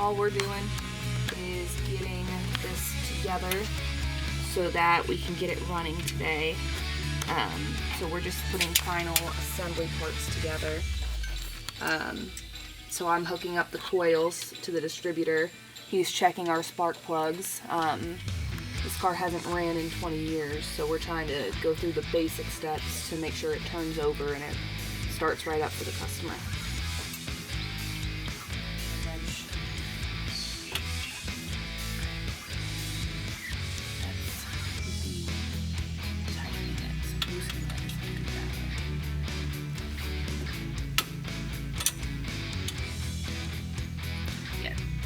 all we're doing is getting this together so that we can get it running today. So we're just putting final assembly parts together. So I'm hooking up the coils to the distributor. He's checking our spark plugs. This car hasn't ran in 20 years, so we're trying to go through the basic steps to make sure it turns over and it starts right up for the customer.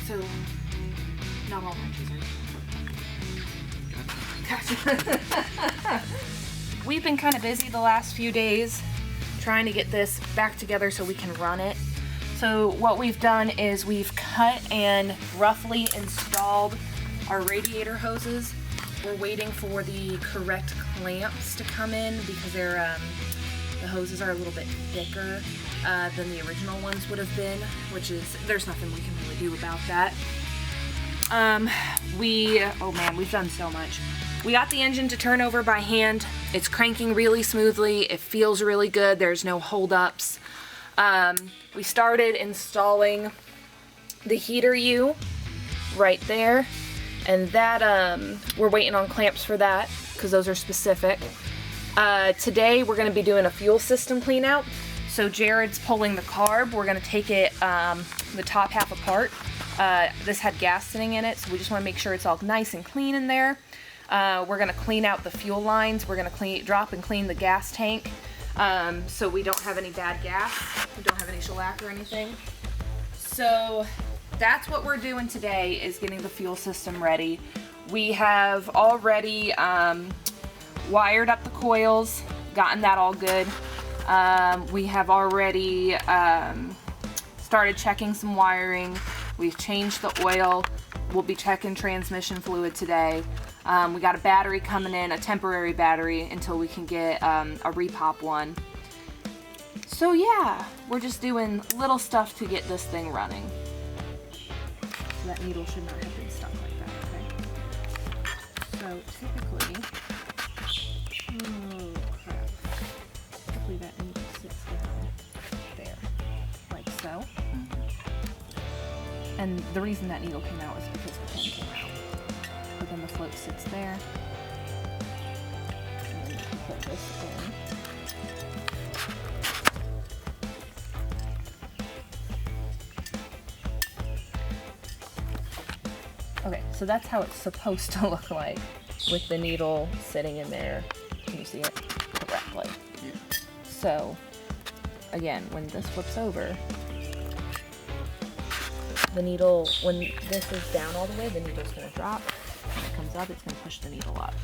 So, not all wrenches are. Gotcha. We've been kind of busy the last few days trying to get this back together so we can run it. So what we've done is we've cut and roughly installed our radiator hoses. We're waiting for the correct clamps to come in because they're the hoses are a little bit thicker than the original ones would have been, which is, there's nothing we can really do about that. Oh man, we've done so much. We got the engine to turn over by hand. It's cranking really smoothly. It feels really good. There's no holdups. We started installing the heater U right there, and that we're waiting on clamps for that because those are specific. Today we're going to be doing a fuel system clean out. So Jared's pulling the carb. We're going to take it the top half apart. This had gas sitting in it, so we just want to make sure it's all nice and clean in there. We're going to clean out the fuel lines. We're going to drop and clean the gas tank so we don't have any bad gas. We don't have any shellac or anything. So that's what we're doing today, is getting the fuel system ready. We have already wired up the coils, gotten that all good. We have already started checking some wiring. We've changed the oil. We'll be checking transmission fluid today. We got a battery coming in, a temporary battery, until we can get a repop one. So yeah, we're just doing little stuff to get this thing running. So that needle should not have been stuck like that, okay? So typically, oh crap, typically that needle sits down there, like so. And the reason that needle came out is because the pin came out. But then the float sits there. And then you can put this in. Okay, so that's how it's supposed to look like, with the needle sitting in there. Can you see it correctly? Yeah. So, again, when this flips over, the needle, when this is down all the way, the needle's going to drop. When it comes up, it's going to push the needle up.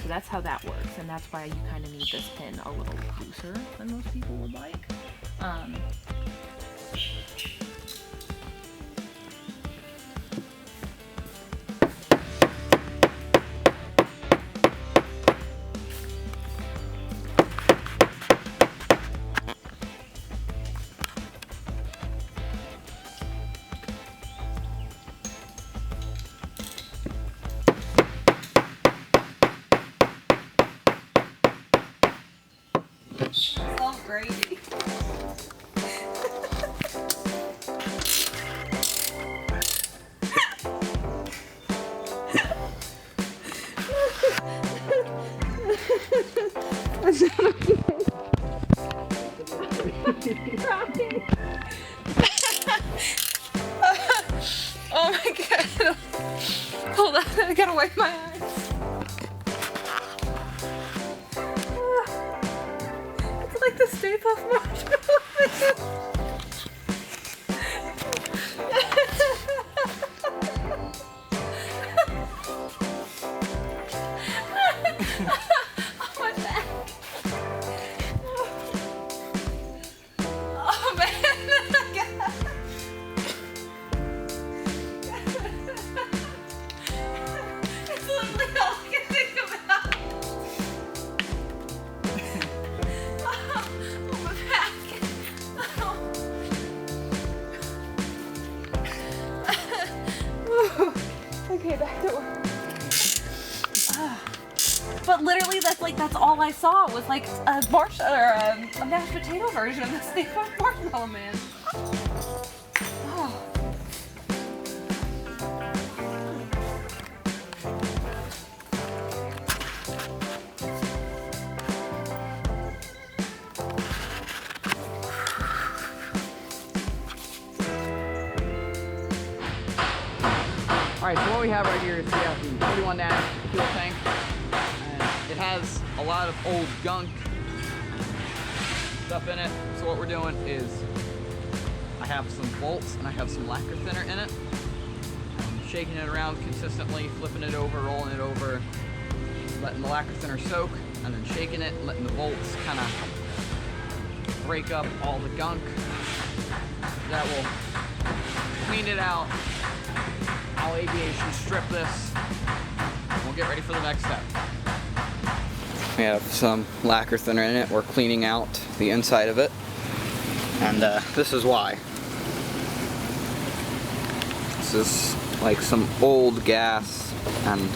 So that's how that works, and that's why you kind of need this pin a little looser than most people would like. Grady. That's not okay. Oh my god. Hold on, I gotta wipe my eyes. It's like the Stay Puft Marshmallow. literally, that's all I saw was like a a mashed potato version of this thing from Marshmallow Man. Oh. Alright, so what we have right here is we have the 41 Nash fuel tank, and it has a lot of old gunk stuff in it. So what we're doing is I have some bolts and I have some lacquer thinner in it. I'm shaking it around consistently, flipping it over, rolling it over, letting the lacquer thinner soak, and then shaking it, letting the bolts kind of break up all the gunk. That will clean it out. I'll aviation strip this, and we'll get ready for the next step. We have some lacquer thinner in it. We're cleaning out the inside of it, and this is why. This is like some old gas and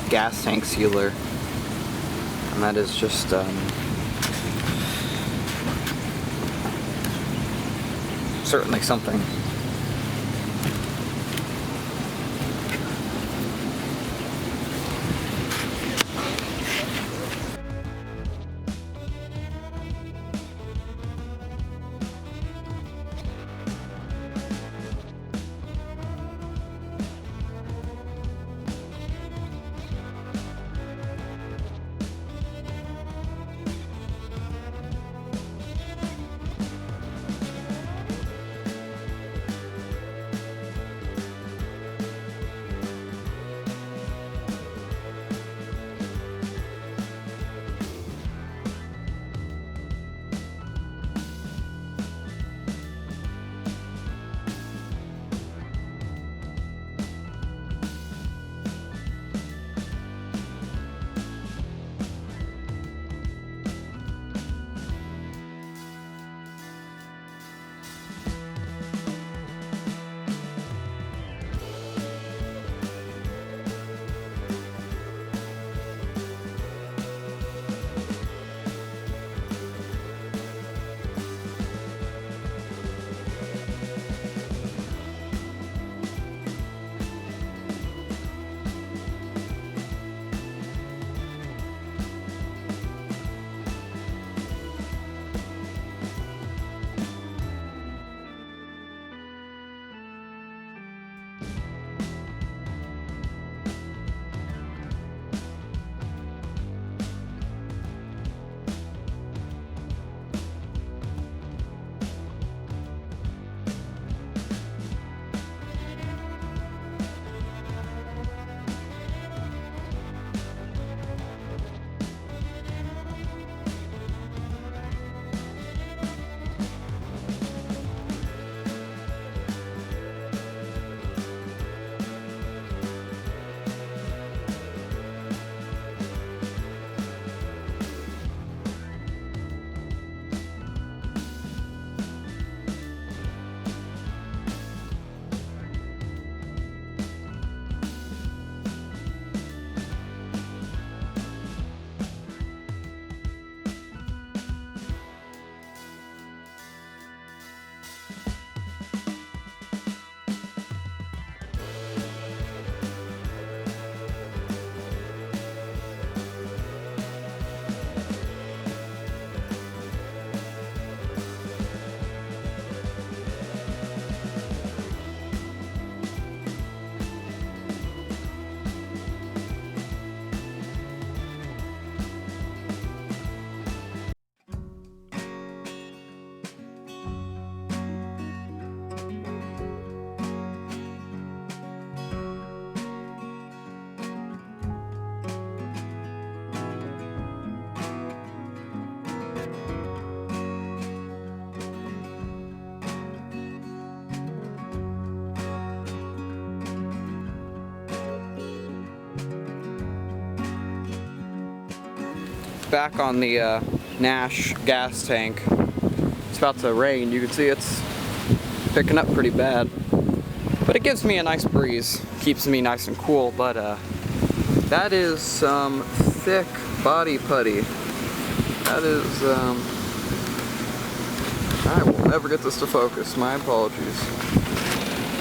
gas tank sealer, and that is just certainly something. Back on the Nash gas tank. It's about to rain. You can see it's picking up pretty bad. But it gives me a nice breeze. Keeps me nice and cool. But that is some thick body putty. That is, I will never get this to focus, my apologies.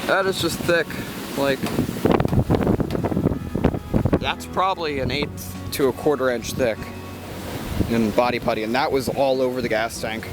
That is just thick, like, that's probably an 1/8 to 1/4 inch thick in body putty, and that was all over the gas tank.